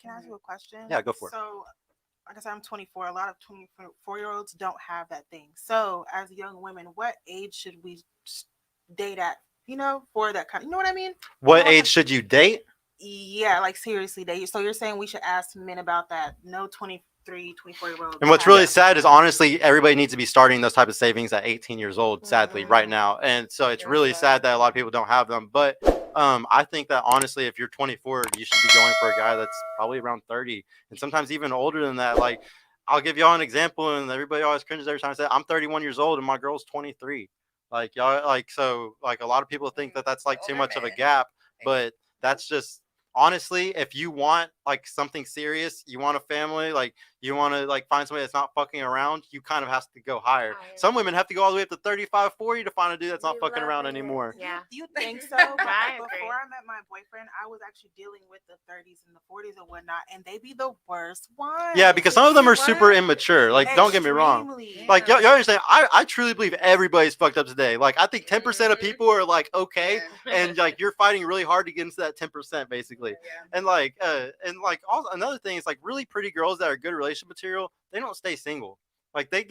Can I ask you a question? Yeah, go for it. So, like I said, I'm 24. A lot of 24-year-olds don't have that thing. So, as young women, what age should we date at? For that kind. You know what I mean? What age should you date? Yeah, like seriously, date. So you're saying we should ask men about that? No, 23, 24-year-olds. And what's really sad is honestly, everybody needs to be starting those type of savings at 18 years old, sadly, right now. And so it's really sad that a lot of people don't have them. But I think that honestly, if you're 24, you should be going for a guy that's probably around 30 and sometimes even older than that. Like, I'll give y'all an example, and everybody always cringes every time I say it. I'm 31 years old and my girl's 23. Like, y'all, like, so like a lot of people think that that's like too much of a gap, but that's just honestly, if you want like something serious, you want a family, like you want to like find somebody that's not fucking around, you kind of have to go higher. Some women have to go all the way up to 35, 40 to find a dude that's not fucking around anymore. Yeah. You think so? Before I met my boyfriend, I was actually dealing with the 30s and the 40s and whatnot, and they be the worst ones. Yeah, because some of them are super immature. Like, don't get me wrong. Like, y'all understand, I truly believe everybody's fucked up today. Like, I think 10% of people are like, okay, and like you're fighting really hard to get into that 10%, basically. And like also another thing is like really pretty girls that are good relationship material, they don't stay single. Like they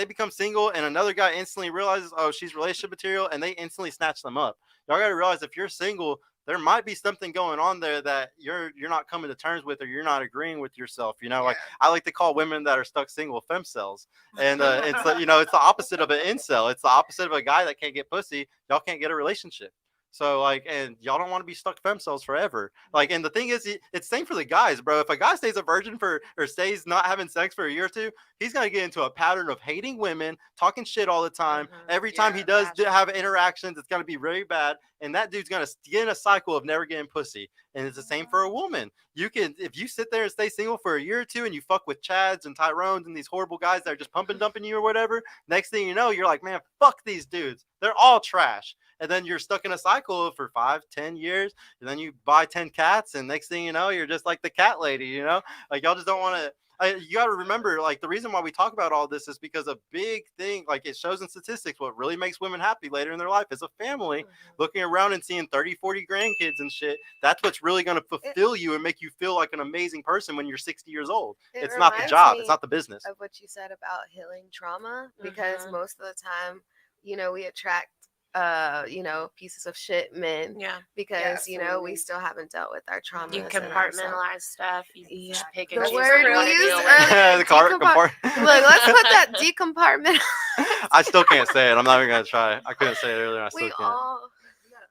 become single and another guy instantly realizes, oh, she's relationship material, and they instantly snatch them up. Y'all gotta realize if you're single, there might be something going on there that you're not coming to terms with, or you're not agreeing with yourself. Like I like to call women that are stuck single femcells, and it's it's the opposite of an incel. It's the opposite of a guy that can't get pussy. Y'all can't get a relationship. So like, and y'all don't want to be stuck femcells forever. Like, and the thing is, it's same for the guys, bro. If a guy stays a virgin or stays not having sex for a year or two, he's gonna get into a pattern of hating women, talking shit all the time. Every time he does have interactions, it's gonna be very bad, and that dude's gonna get in a cycle of never getting pussy. And it's the same for a woman. You can, if you sit there and stay single for a year or two, and you fuck with Chads and Tyrones and these horrible guys that are just pumping dumping you or whatever, next thing you know, you're like, man, fuck these dudes. They're all trash. And then you're stuck in a cycle for 5-10 years, and then you buy 10 cats, and next thing you know, you're just like the cat lady. Like, y'all just don't want to. You got to remember, like, the reason why we talk about all this is because a big thing, like, it shows in statistics, what really makes women happy later in their life is a family. Looking around and seeing 30-40 grandkids and shit. That's what's really going to fulfill you and make you feel like an amazing person when you're 60 years old. It's not the job, it's not the business. Of what you said about healing trauma, because most of the time, we attract pieces of shit men. Yeah. Because, we still haven't dealt with our trauma. You compartmentalize stuff. You just pick and the choose word we used earlier. The Look, let's put that decompartment. I still can't say it. I'm not even going to try. I couldn't say it earlier. I still can't.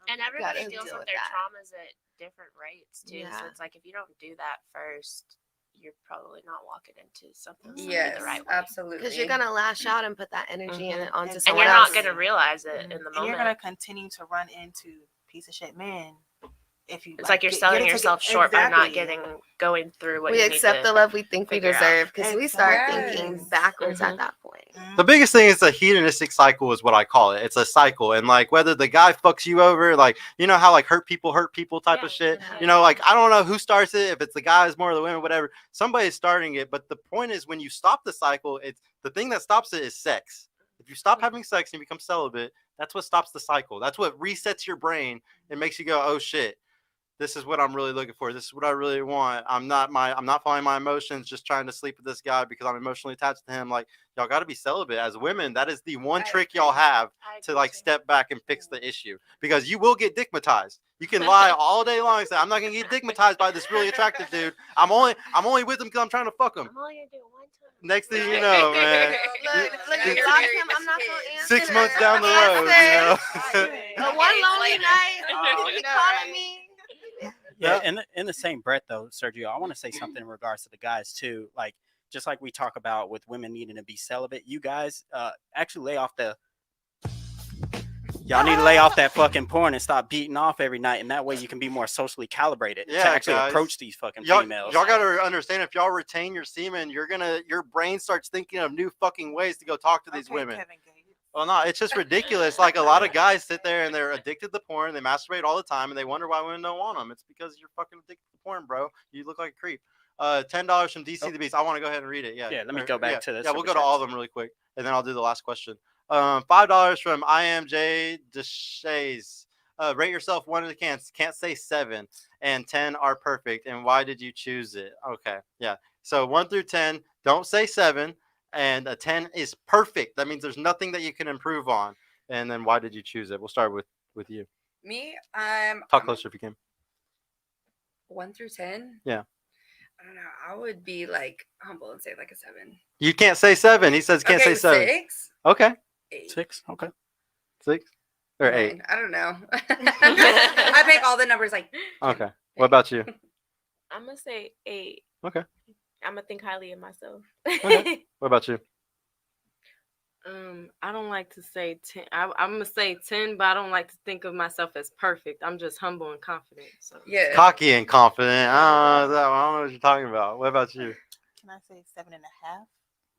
And everybody deals with their traumas at different rates, too. Yeah. So it's like, if you don't do that first, you're probably not walking into something the right way. Absolutely. Because you're gonna lash out and put that energy in it onto and someone you're else. not gonna realize it in the moment. And you're gonna continue to run into piece of shit men. If you, it's like you're selling yourself short by not going through what we accept the love we think we deserve, because we start thinking backwards at that point. The biggest thing is a hedonistic cycle is what I call it. It's a cycle, and like whether the guy fucks you over, like how like hurt people type of shit. Like I don't know who starts it, if it's the guys more or the women, whatever. Somebody's starting it, but the point is when you stop the cycle, it's the thing that stops it is sex. If you stop having sex and you become celibate, that's what stops the cycle. That's what resets your brain and makes you go, oh shit. This is what I'm really looking for. This is what I really want. I'm not following my emotions, just trying to sleep with this guy because I'm emotionally attached to him. Like, y'all got to be celibate as women. That is the one trick y'all have to like step back and fix the issue, because you will get dickmatized. You can lie all day long and say, I'm not going to get dickmatized by this really attractive dude. I'm only with him because I'm trying to fuck him. I'm only going to do it one time. Next thing you know, man. Look, you block him. I'm not going to answer. 6 months down the road, one lonely night, you calling me. Yeah, in the same breath, though, Sergio, I want to say something in regards to the guys, too. Like, just like we talk about with women needing to be celibate, you guys actually lay off y'all need to lay off that fucking porn and stop beating off every night, and that way you can be more socially calibrated to actually approach these fucking females. Y'all gotta understand, if y'all retain your semen, your brain starts thinking of new fucking ways to go talk to these women. Well, no, it's just ridiculous. Like, a lot of guys sit there and they're addicted to porn. They masturbate all the time, and they wonder why women don't want them. It's because you're fucking addicted to porn, bro. You look like a creep. $10 from DC the Beast. I want to go ahead and read it. Yeah. Yeah. Let me go back to this. Yeah, we'll go to all of them really quick, and then I'll do the last question. $5 from IMJ Deshays. Rate yourself 1 to can't say 7. and 10 are perfect. And why did you choose it? Okay, yeah. So 1 through 10, don't say 7, and a 10 is perfect. That means there's nothing that you can improve on. And then why did you choose it? We'll start with you. Me, Talk closer if you can. 1 through 10. Yeah. I don't know. I would be like humble and say like a 7. You can't say 7. He says can't say 7. 6. Okay. 8. 6. Okay. 6 or 9. 8. I don't know. I make all the numbers like. Okay. What about you? I'm gonna say 8. Okay. I'm gonna think highly of myself. Okay. What about you? I don't like to say 10. I'm gonna say 10, but I don't like to think of myself as perfect. I'm just humble and confident. So Yeah. Cocky and confident. I don't know what you're talking about. What about you? Can I say 7.5?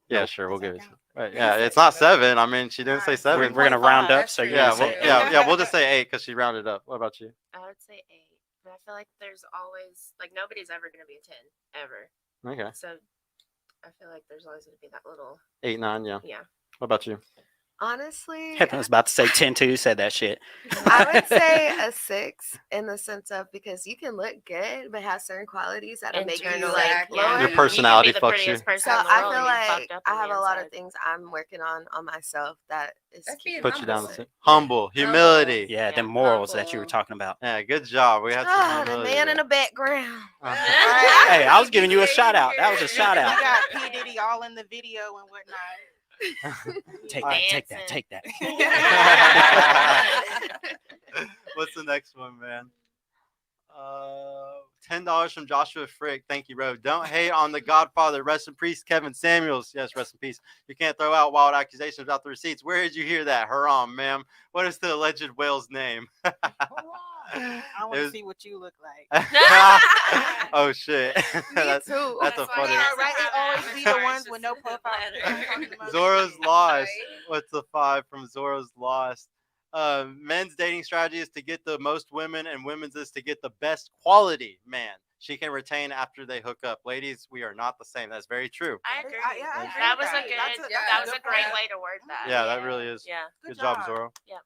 Yeah, Nope. sure. We'll give it. Does that Right. Yeah, it's not 7. I mean, she didn't say Alright. 7. We're gonna round up, That's so true. you're Yeah, gonna say yeah. We'll just say 8 because she rounded up. What about you? I would say 8, but I feel like there's always like nobody's ever gonna be a 10 ever. Okay. So I feel like there's always gonna be that little 8, 9. Yeah. yeah. What about you? Honestly, I was about to say 10 too. You said that shit. I would say a 6 in the sense of because you can look good but have certain qualities that'll make you like Exactly. lower. Your You personality can be the fucks you. prettiest person So in the I world feel and you're like fucked up I on have the a lot of inside. things I'm working on myself that is That's keeping being Put you down. humble. Humble, humility. Yeah, Yeah, the morals that you were humble. talking about. Yeah, good job. We had some the humility man in there. the background. Uh-huh. Hey, I was giving you a shout out. That was a shout We out. got P. Diddy all in the video and whatnot. Take Alright. that. Take that. What's the next one, man? $10 from Joshua Frick. Thank you, bro. Don't hate on the Godfather. Rest in peace, Kevin Samuels. Yes, rest in peace. You can't throw out wild accusations without the receipts. Where did you hear that? Haram, ma'am. What is the alleged whale's name? I want It to was- see what you look like. Oh shit. Me That's too. that's a why funny. he has Right, it always be the Sorry, ones it's with just no a profile. letter. Zora's Lost. Right. What's the 5 from Zora's Lost? Men's dating strategy is to get the most women, and women's is to get the best quality man she can retain after they hook up. Ladies, we are not the same. That's very true. I agree. Yeah, I agree That with was a that. good. That's a- that that's was a a good great point. way to word that. Yeah, that really is. Yeah. Good job, Zoro. Yep.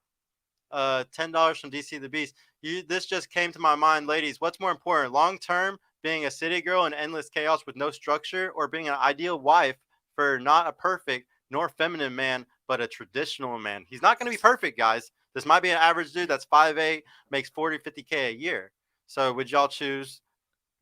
$10 from DC the Beast. This just came to my mind, ladies. What's more important, long term, being a city girl in endless chaos with no structure, or being an ideal wife for not a perfect nor feminine man, but a traditional man? He's not going to be perfect, guys. This might be an average dude that's 5'8", makes 40, 50K a year. So would y'all choose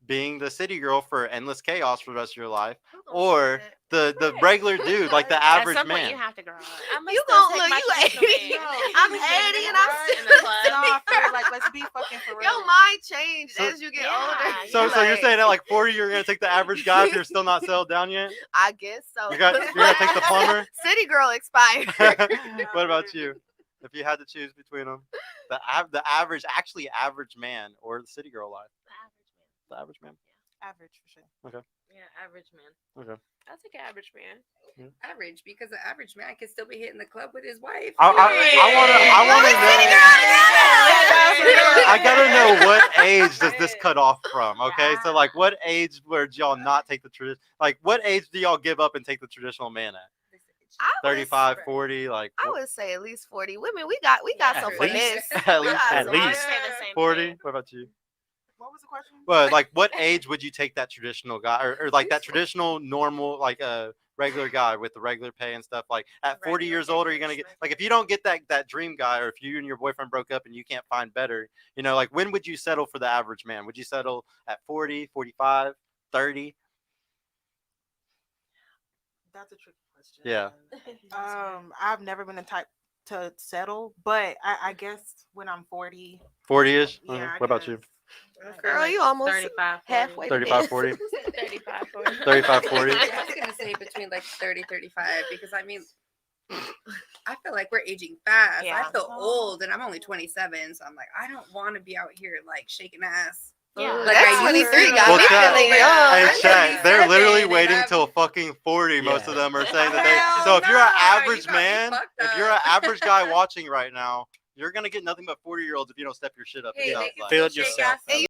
being the city girl for endless chaos for the rest of your life, or the regular dude, like the At average some point, man? you have to grow up. You gonna look, you 80. I'm 80 and I'm in the club. No, for like, let's be fucking for real. Your mind changed So- as you get Yeah, older. So you're Like, saying at like 40, you're gonna take the average guy if you're still not settled down yet? I guess so. You're gonna take the plumber? City girl expired. What about you? If you had to choose between them, the average man or the city girl life? The average man. Average for sure. Yeah, average man. Okay. I'll take an average man. Average, because the average man can still be hitting the club with his wife. I gotta know what age does this cut off from? Okay, so like, what age would y'all not take the tradition? Like, what age do y'all give up and take the traditional man at? I would 35, 40, like I would say at least 40. Women, we got At some least. finesse. At We least got At some least. I would finesse. say the same 40. thing. What about you? What was the question? Well, like, what age would you take that traditional guy, or like that traditional normal, like a regular guy with the regular pay and stuff? Like at 40 Regular years old, are you gonna get like, if you don't get that dream guy, or if you and your boyfriend broke up and you can't find better, like, when would you settle for the average man? Would you settle at 40, 45, 30? That's a tricky question. Yeah. I've never been the type to settle, but I guess when I'm 40. 40-ish? Yeah. What about you? Girl, you almost 35, 40. halfway. 35, 40? 35, 40. 35, 40? I was gonna say between like 30, 35, because I mean, I feel like we're aging fast. Yeah. I feel old, and I'm only 27, so I'm like, I don't want to be out here like shaking ass. Yeah. Like That I used 23 to. got Well, me Chad, feeling Hey, young. Chad, they're literally waiting and till fucking 40. Most of Yeah. them are saying that they. Hell So if you're an no, you average got me man, fucked if you're an up. average guy watching right now, you're gonna get nothing but 40-year-olds if you don't step your shit up. Hey, and they stuff can like Build still shake yourself ass up.